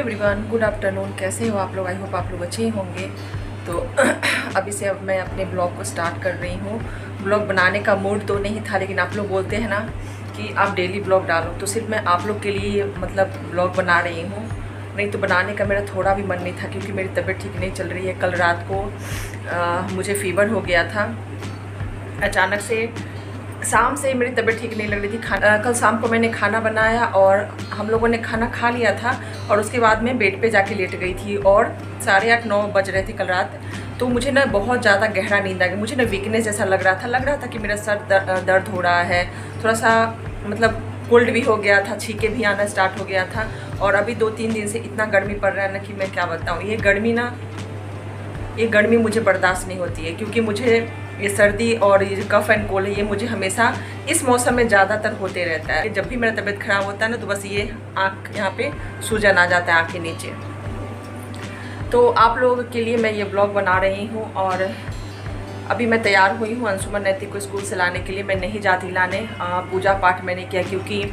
Everyone, good afternoon. कैसे हो आप लोग? आई होप आप लोग अच्छे ही होंगे। तो अभी से अब मैं अपने ब्लॉग को स्टार्ट कर रही हूँ। ब्लॉग बनाने का मूड तो नहीं था, लेकिन आप लोग बोलते हैं ना कि आप डेली ब्लॉग डालो, तो सिर्फ मैं आप लोग के लिए मतलब ब्लॉग बना रही हूँ। नहीं तो बनाने का मेरा थोड़ा भी मन नहीं था, क्योंकि मेरी तबीयत ठीक नहीं चल रही है। कल रात को मुझे फीवर हो गया था अचानक से। शाम से मेरी तबीयत ठीक नहीं लग रही थी। कल शाम को मैंने खाना बनाया और हम लोगों ने खाना खा लिया था, और उसके बाद मैं बेड पे जाके लेट गई थी और 8:30-9 बज रहे थे कल रात। तो मुझे ना बहुत ज़्यादा गहरा नींद आ गई। मुझे ना वीकनेस जैसा लग रहा था कि मेरा सर दर्द हो रहा है, थोड़ा सा मतलब कोल्ड भी हो गया था, छींके भी आना स्टार्ट हो गया था। और अभी 2-3 दिन से इतना गर्मी पड़ रहा है ना कि मैं क्या बताऊँ। ये गर्मी मुझे बर्दाश्त नहीं होती है, क्योंकि मुझे ये सर्दी और ये कफ एंड कोल्ड है, ये मुझे हमेशा इस मौसम में ज़्यादातर होते रहता है। जब भी मेरा तबीयत ख़राब होता है ना, तो बस ये आँख यहाँ पे सूजन आ जाता है आँख के नीचे। तो आप लोगों के लिए मैं ये ब्लॉग बना रही हूँ। और अभी मैं तैयार हुई हूँ अंशुमन नैतिक को स्कूल से लाने के लिए। मैं नहीं जाती लाने, पूजा पाठ मैंने किया, क्योंकि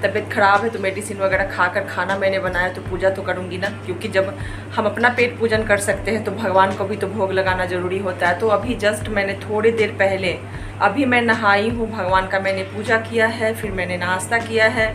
तबीयत ख़राब है तो मेडिसिन वगैरह खाकर खाना मैंने बनाया, तो पूजा तो करूँगी ना। क्योंकि जब हम अपना पेट पूजन कर सकते हैं तो भगवान को भी तो भोग लगाना ज़रूरी होता है। तो अभी जस्ट मैंने थोड़ी देर पहले अभी मैं नहाई हूँ, भगवान का मैंने पूजा किया है, फिर मैंने नाश्ता किया है।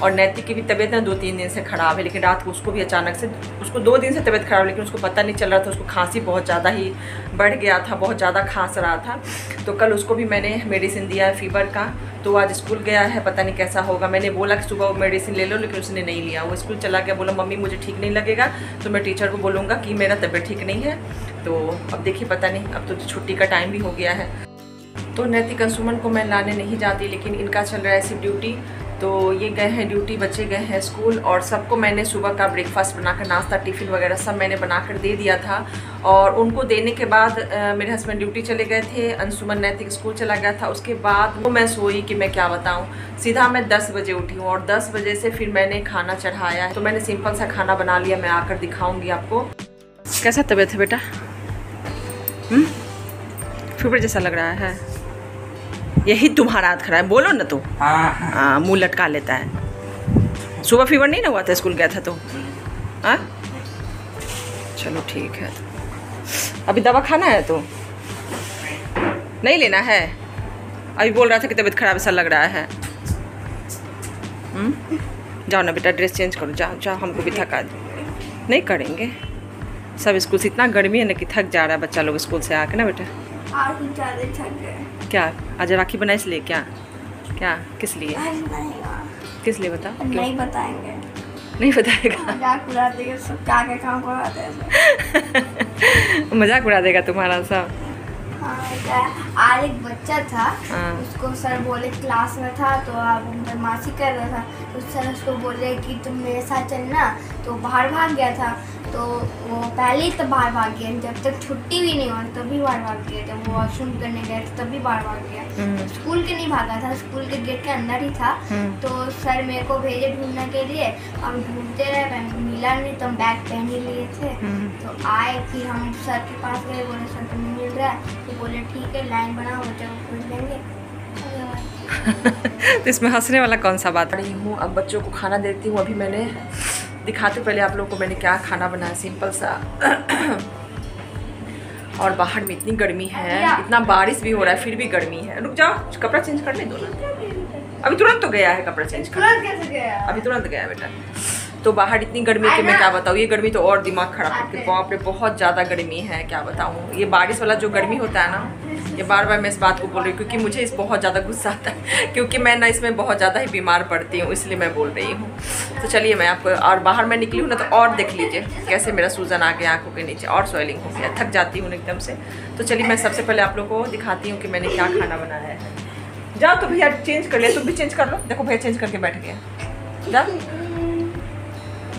और नैतिक की भी तबीयत ना 2-3 दिन से ख़राब है, लेकिन रात को उसको भी अचानक से, उसको 2 दिन से तबीयत ख़राब, लेकिन उसको पता नहीं चल रहा था। उसको खांसी बहुत ज़्यादा ही बढ़ गया था, बहुत ज़्यादा खांस रहा था। तो कल उसको भी मैंने मेडिसिन दिया है फीवर का। तो आज स्कूल गया है, पता नहीं कैसा होगा। मैंने बोला कि सुबह वो मेडिसिन ले लो, लेकिन उसने नहीं लिया। वो स्कूल चला गया, बोला मम्मी मुझे ठीक नहीं लगेगा, तो मैं टीचर को बोलूँगा कि मेरा तबीयत ठीक नहीं है। तो अब देखिए, पता नहीं, अब तो छुट्टी का टाइम भी हो गया है। तो नैतिक अंशुमन को मैं लाने नहीं जाती, लेकिन इनका चल रहा है सिर्फ ड्यूटी। तो ये गए हैं ड्यूटी, बच्चे गए हैं स्कूल। और सबको मैंने सुबह का ब्रेकफास्ट बनाकर, नाश्ता, टिफ़िन वगैरह सब मैंने बनाकर दे दिया था। और उनको देने के बाद मेरे हस्बैंड ड्यूटी चले गए थे, अंशुमन नैतिक स्कूल चला गया था। उसके बाद वो मैं सोई कि मैं क्या बताऊँ। सीधा मैं 10 बजे उठी हूँ, और 10 बजे से फिर मैंने खाना चढ़ाया है। तो मैंने सिंपल सा खाना बना लिया, मैं आकर दिखाऊँगी आपको। कैसा तबीयत है बेटा? फीवर जैसा लग रहा है। यही तुम्हारा हाथ खराब है, बोलो ना। तो हाँ, मुँह लटका लेता है। सुबह फीवर नहीं ना हुआ था, स्कूल गया था तो? हाँ, चलो ठीक है। अभी दवा खाना है तो नहीं लेना है? अभी बोल रहा था कि तबीयत खराब ऐसा लग रहा है। जाओ ना बेटा, ड्रेस चेंज करो, जाओ जाओ, हमको भी थका नहीं करेंगे। सब स्कूल से इतना गर्मी है ना कि थक जा रहा है बच्चा लोग स्कूल से आके ना बेटा। क्या आज राखी बनाए इसलिए? क्या किस लिए? किस लिए बता? नहीं बताएंगे। नहीं बताएगा? मजाक उड़ा देगा सब, क्या काम करवाते हैं। मजाक उड़ा देगा तुम्हारा सब। आज एक बच्चा था, उसको सर बोले, क्लास में था तो आप बदमाशी कर रहा था, तो सर उसको बोले कि तुम मेरे साथ चलना, तो बाहर भाग गया था। तो वो पहले ही तो बाहर भाग गया, जब तक छुट्टी भी नहीं हुई तभी बाहर भाग गया। जब वो वॉशरूम करने गए थे तभी बाहर भाग गया। स्कूल के नहीं भागा था, स्कूल के गेट के अंदर ही था। तो सर मेरे को भेजे ढूंढने के लिए, हम ढूंढते रहे, मिला नहीं, तो हम बैग पहन ही लिए थे। तो आए, फिर हम सर के पास गए, बोले सर तो नहीं मिल रहा है। तो बोले ठीक है, लाइन बनाओ, बच्चे को खोज लेंगे। तो इसमें हंसने वाला कौन सा बात? रही हूँ, अब बच्चों को खाना देती हूँ। अभी मैंने दिखाते पहले आप लोगों को मैंने क्या खाना बनाया, सिंपल सा। और बाहर में इतनी गर्मी है, इतना बारिश भी हो रहा है, फिर भी गर्मी है। रुक जाओ, कपड़ा चेंज करने दो ना। अभी तुरंत तो गया है कपड़ा चेंज कर, अभी तुरंत गया बेटा। तो बाहर इतनी गर्मी कि मैं क्या बताऊँ। ये गर्मी तो और दिमाग खराब करती है, बाप रे बहुत ज़्यादा गर्मी है, क्या बताऊँ। ये बारिश वाला जो गर्मी होता है ना, ये बार बार मैं इस बात को बोल रही हूँ, क्योंकि मुझे इस बहुत ज़्यादा गुस्सा आता है, क्योंकि मैं ना इसमें बहुत ज़्यादा ही बीमार पड़ती हूँ, इसलिए मैं बोल रही हूँ। तो चलिए मैं आपको, और बाहर मैं निकली हूँ ना, तो और देख लीजिए कैसे मेरा सूजन आ गया आँखों के नीचे, और स्वेलिंग हो गया, थक जाती हूँ एकदम से। तो चलिए मैं सबसे पहले आप लोगों को दिखाती हूँ कि मैंने क्या खाना बनाया है। जाओ तो भैया चेंज कर लिया, तुम भी चेंज कर लो। देखो भैया चेंज करके बैठ गया। जाओ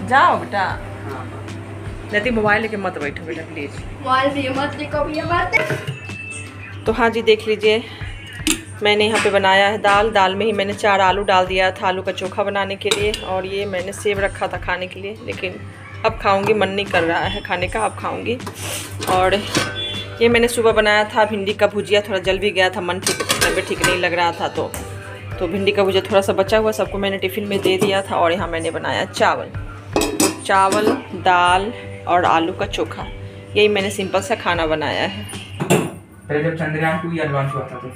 जाओ बेटा। नहीं मोबाइल लेके मत बैठो बेटा प्लीज, मोबाइल मत लेको भैया। तो हाँ जी, देख लीजिए मैंने यहाँ पे बनाया है दाल में ही मैंने 4 आलू डाल दिया था आलू का चोखा बनाने के लिए। और ये मैंने सेब रखा था खाने के लिए, लेकिन अब खाऊंगी, मन नहीं कर रहा है खाने का, अब खाऊंगी। और ये मैंने सुबह बनाया था भिंडी का भुजिया, थोड़ा जल भी गया था, मन तबीयत ठीक नहीं लग रहा था। तो भिंडी का भुजिया थोड़ा सा बचा हुआ, सबको मैंने टिफ़िन में दे दिया था। और यहाँ मैंने बनाया चावल, चावल, दाल और आलू का चोखा, यही मैंने सिंपल सा खाना बनाया है। पहले जब चंद्रयान 2 या लॉन्च हुआ था तो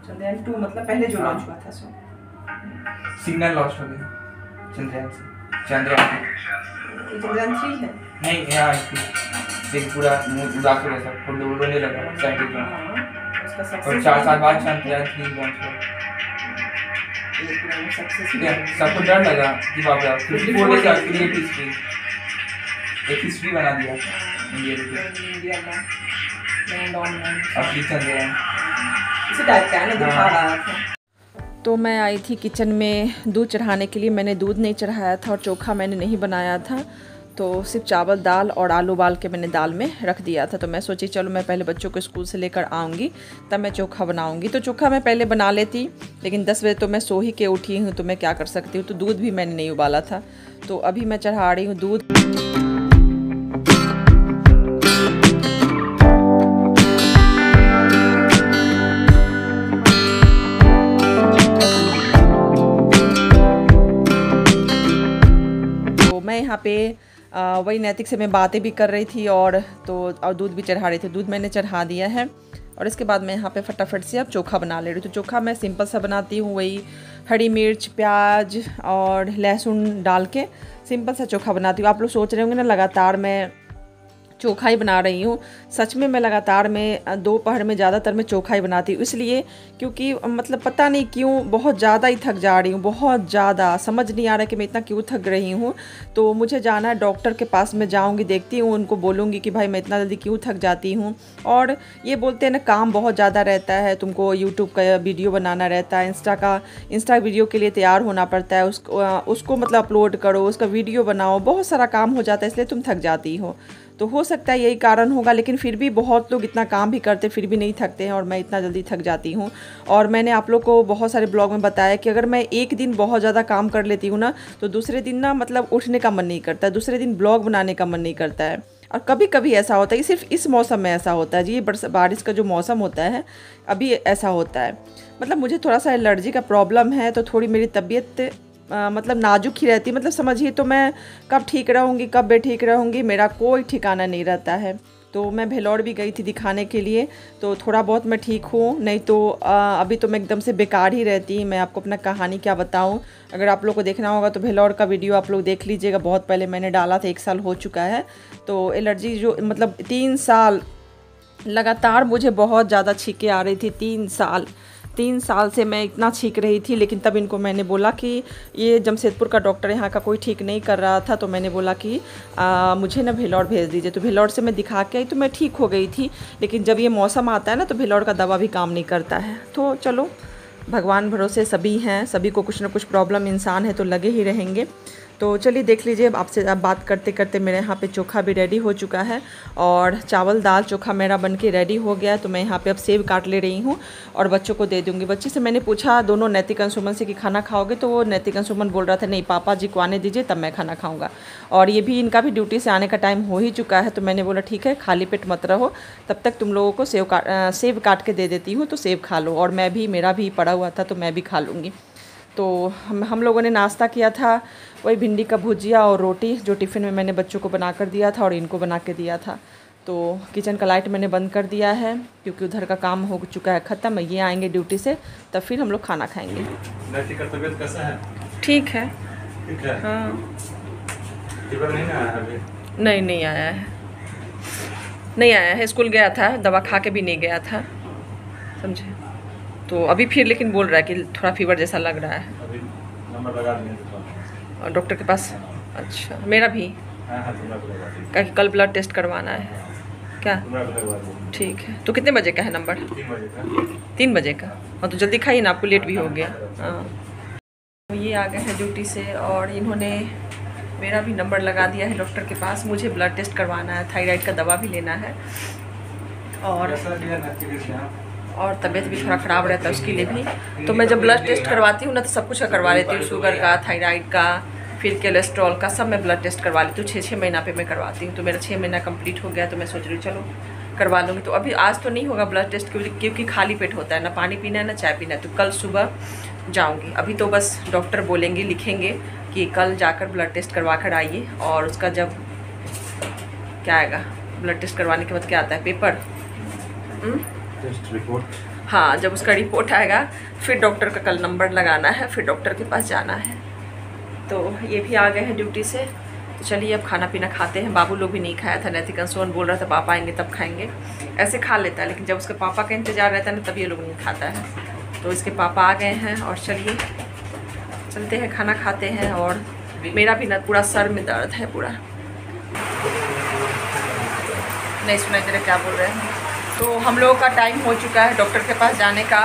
चंद्रयान 2 मतलब पहले जो लॉन्च हुआ था सो सिग्नल लॉस्ट हो गया चंद्रयान से। चंद्रयान 3 है नहीं, यहाँ एक पूरा उदास हो गया सब, फुल उड़ने लगा साइंटिस्ट में। उसका और सक्सेस 4 साल बाद चंद्रयान 3 लॉन्च हुआ। सबको डर लगा कि बाप रे 54 डेज का क्रिएट हिस्ट्री, एक हिस्ट्री बना दिया इंडिया में लैंड ऑन असली चंद्रयान इसी टाइप का है ना, दिखा रहा था। तो मैं आई थी किचन में दूध चढ़ाने के लिए। मैंने दूध नहीं चढ़ाया था और चोखा मैंने नहीं बनाया था, तो सिर्फ चावल, दाल और आलू उबाल के मैंने दाल में रख दिया था। तो मैं सोची चलो मैं पहले बच्चों को स्कूल से लेकर आऊँगी तब मैं चोखा बनाऊँगी। तो चोखा मैं पहले बना लेती, लेकिन 10 बजे तो मैं सो ही के उठी हूँ, तो मैं क्या कर सकती हूँ। तो दूध भी मैंने नहीं उबाला था, तो अभी मैं चढ़ा रही हूँ दूध। तो मैं यहाँ पे वही नैतिक से मैं बातें भी कर रही थी और दूध भी चढ़ा रही थी। दूध मैंने चढ़ा दिया है और इसके बाद मैं यहाँ पे फटाफट से अब चोखा बना ले रही हूँ। तो चोखा मैं सिंपल सा बनाती हूँ, वही हरी मिर्च, प्याज और लहसुन डाल के सिंपल सा चोखा बनाती हूँ। आप लोग सोच रहे होंगे ना लगातार मैं चोखा ही बना रही हूँ, सच में मैं लगातार में दोपहर में ज़्यादातर मैं चोखा ही बनाती हूँ, इसलिए क्योंकि मतलब पता नहीं क्यों बहुत ज़्यादा ही थक जा रही हूँ, बहुत ज़्यादा समझ नहीं आ रहा है कि मैं इतना क्यों थक रही हूँ। तो मुझे जाना है डॉक्टर के पास, मैं जाऊँगी, देखती हूँ, उनको बोलूँगी कि भाई मैं इतना जल्दी क्यों थक जाती हूँ। और ये बोलते हैं ना काम बहुत ज़्यादा रहता है, तुमको यूट्यूब का वीडियो बनाना रहता है, इंस्टा वीडियो के लिए तैयार होना पड़ता है, उसको मतलब अपलोड करो, उसका वीडियो बनाओ, बहुत सारा काम हो जाता है, इसलिए तुम थक जाती हो। तो हो सकता है यही कारण होगा, लेकिन फिर भी बहुत लोग इतना काम भी करते फिर भी नहीं थकते हैं और मैं इतना जल्दी थक जाती हूँ। और मैंने आप लोग को बहुत सारे ब्लॉग में बताया कि अगर मैं एक दिन बहुत ज़्यादा काम कर लेती हूँ ना, तो दूसरे दिन ना मतलब उठने का मन नहीं करता, दूसरे दिन ब्लॉग बनाने का मन नहीं करता है। और कभी कभी ऐसा होता है, ये सिर्फ इस मौसम में ऐसा होता है जी, बारिश का जो मौसम होता है अभी ऐसा होता है। मतलब मुझे थोड़ा सा एलर्जी का प्रॉब्लम है, तो थोड़ी मेरी तबीयत मतलब नाजुक ही रहती, मतलब समझिए। तो मैं कब ठीक रहूँगी कब बेठीक रहूँगी मेरा कोई ठिकाना नहीं रहता है। तो मैं भेलौर भी गई थी दिखाने के लिए, तो थोड़ा बहुत मैं ठीक हूँ, नहीं तो अभी तो मैं एकदम से बेकार ही रहती। मैं आपको अपना कहानी क्या बताऊँ, अगर आप लोग को देखना होगा तो भेलौर का वीडियो आप लोग देख लीजिएगा, बहुत पहले मैंने डाला था, 1 साल हो चुका है। तो एलर्जी जो मतलब 3 साल लगातार मुझे बहुत ज़्यादा छींकें आ रही थी, 3 साल से मैं इतना छींक रही थी। लेकिन तब इनको मैंने बोला कि ये जमशेदपुर का डॉक्टर यहाँ का कोई ठीक नहीं कर रहा था, तो मैंने बोला कि मुझे ना भेलौर भेज दीजिए। तो भेलौर से मैं दिखा के आई तो मैं ठीक हो गई थी। लेकिन जब ये मौसम आता है ना तो भेलौर का दवा भी काम नहीं करता है। तो चलो भगवान भरोसे सभी हैं, सभी को कुछ ना कुछ प्रॉब्लम, इंसान है तो लगे ही रहेंगे। तो चलिए देख लीजिए, आपसे अब बात करते करते मेरे यहाँ पे चोखा भी रेडी हो चुका है और चावल दाल चोखा मेरा बनके रेडी हो गया। तो मैं यहाँ पे अब सेब काट ले रही हूँ और बच्चों को दे दूँगी। बच्चे से मैंने पूछा दोनों नैतिक अंशुमन से कि खाना खाओगे, तो वो नैतिक अंशुमन बोल रहा था नहीं पापा जी को आने दीजिए तब मैं खाना खाऊँगा। और ये भी इनका भी ड्यूटी से आने का टाइम हो ही चुका है। तो मैंने बोला ठीक है खाली पेट मत रहो, तब तक तुम लोगों को सेब काट के दे देती हूँ, तो सेब खा लो और मैं भी, मेरा भी पड़ा हुआ था तो मैं भी खा लूँगी। तो हम लोगों ने नाश्ता किया था, वही भिंडी का भुजिया और रोटी, जो टिफ़िन में मैंने बच्चों को बना कर दिया था और इनको बना के दिया था। तो किचन का लाइट मैंने बंद कर दिया है क्योंकि उधर का काम हो चुका है ख़त्म। ये आएंगे ड्यूटी से तब फिर हम लोग खाना खाएंगे। नैतिक का तबीयत कैसा है? ठीक है। ठीक है। हाँ फीवर नहीं आया अभी? नहीं आया है, नहीं आया है। स्कूल गया था, दवा खा के भी नहीं गया था, समझे। तो अभी फिर लेकिन बोल रहा है कि थोड़ा फीवर जैसा लग रहा है। अभी नंबर लगा दिए और डॉक्टर के पास? अच्छा, मेरा भी क्या, कल ब्लड टेस्ट करवाना है क्या? ठीक है। तो कितने बजे का है नंबर? 3 बजे का। हाँ तो जल्दी खाइए ना, आपको लेट भी हो गया। हाँ ये आ गए हैं ड्यूटी से और इन्होंने मेरा भी नंबर लगा दिया है डॉक्टर के पास। मुझे ब्लड टेस्ट करवाना है, थायराइड का दवा भी लेना है और तबीयत भी थोड़ा ख़राब रहता है उसके लिए भी। तो मैं जब ब्लड टेस्ट करवाती हूँ ना तो सब कुछ करवा लेती हूँ, शुगर का, थायराइड का, फिर कोलेस्ट्रॉल का, सब मैं ब्लड टेस्ट करवा लेती हूँ। 6 महीना पे मैं करवाती हूँ। तो मेरा 6 महीना कंप्लीट हो गया, तो मैं सोच रही हूँ चलो करवा लूँगी। तो अभी आज तो नहीं होगा ब्लड टेस्ट क्योंकि खाली पेट होता है, ना पानी पीना है ना चाय पीना है। तो कल सुबह जाऊँगी। अभी तो बस डॉक्टर बोलेंगे, लिखेंगे कि कल जाकर ब्लड टेस्ट करवा कर आइए, और उसका जब क्या आएगा, ब्लड टेस्ट करवाने के बाद क्या आता है, पेपर, टेस्ट रिपोर्ट, हाँ, जब उसका रिपोर्ट आएगा फिर डॉक्टर का कल नंबर लगाना है, फिर डॉक्टर के पास जाना है। तो ये भी आ गए हैं ड्यूटी से। तो चलिए अब खाना पीना खाते हैं। बाबू लोग भी नहीं खाया था, नैतिक अंशुमन बोल रहा था पापा आएंगे तब खाएंगे, ऐसे खा लेता है, लेकिन जब उसके पापा का इंतज़ार रहता है ना तब ये लोग नहीं खाता है। तो इसके पापा आ गए हैं और चलिए चलते हैं, खाना खाते हैं। और मेरा भी ना पूरा सर में दर्द है पूरा, नहीं सुनाई दे रहा क्या बोल रहे हैं। तो हम लोगों का टाइम हो चुका है डॉक्टर के पास जाने का,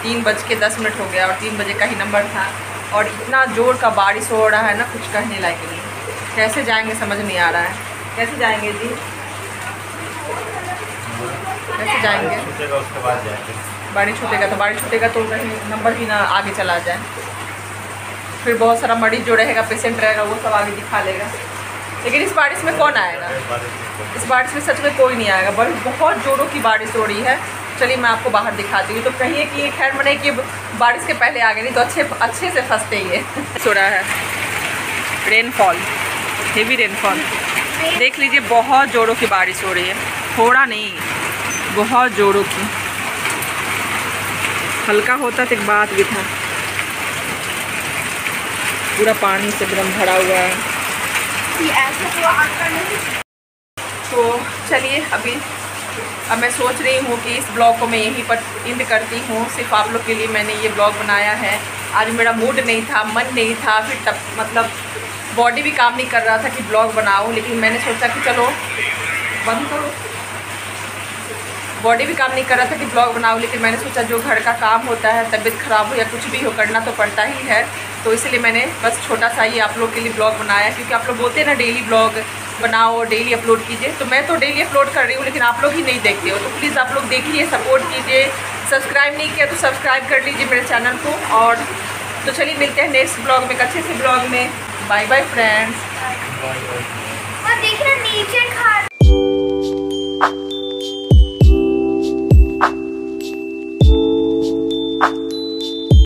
3:10 हो गया और 3 बजे का ही नंबर था। और इतना ज़ोर का बारिश हो रहा है ना, कुछ कहने लायक नहीं। कैसे जाएंगे समझ नहीं आ रहा है, कैसे जाएंगे जी, कैसे जाएंगे? उसके बाद जाएंगे। बारिश छूटेगा तो बारिश छूटेगा तो कहीं नंबर भी ना आगे चला जाए, फिर बहुत सारा मरीज जो रहेगा, पेशेंट रहेगा, वो सब आगे दिखा लेगा। लेकिन इस बारिश में कौन आएगा, इस बारिश में सच में कोई नहीं आएगा। बहुत ज़ोरों की बारिश हो रही है। चलिए मैं आपको बाहर दिखाती हूँ। तो कहिए कि खैर मने कि बारिश के पहले आ गए, नहीं तो अच्छे से फंसते ही है। हो रहा है रेनफॉल, हेवी रेनफॉल, देख लीजिए, बहुत ज़ोरों की बारिश हो रही है, थोड़ा नहीं बहुत ज़ोरों की। हल्का होता तो एक बात भी था, पूरा पानी से एकदम भरा हुआ है। तो चलिए अब मैं सोच रही हूँ कि इस ब्लॉग को मैं यहीं पर एंड करती हूँ। सिर्फ आप लोग के लिए मैंने ये ब्लॉग बनाया है। आज मेरा मूड नहीं था, मन नहीं था, फिर तब मतलब बॉडी भी काम नहीं कर रहा था कि ब्लॉग बनाऊँ, लेकिन मैंने सोचा कि चलो बंद करो, बॉडी भी काम नहीं कर रहा था कि ब्लॉग बनाऊँ, लेकिन मैंने सोचा जो घर का काम होता है, तबीयत ख़राब हो या कुछ भी हो, करना तो पड़ता ही है। तो इसलिए मैंने बस छोटा सा ही आप लोग के लिए ब्लॉग बनाया, क्योंकि आप लोग बोलते हैं ना डेली ब्लॉग बनाओ, डेली अपलोड कीजिए। तो मैं तो डेली अपलोड कर रही हूँ, लेकिन आप लोग ही नहीं देखते हो। तो प्लीज़ आप लोग देखिए, सपोर्ट कीजिए। सब्सक्राइब नहीं किया तो सब्सक्राइब कर लीजिए मेरे चैनल को। और तो चलिए मिलते हैं नेक्स्ट ब्लॉग में, एक अच्छे से ब्लॉग में। Bye bye friends.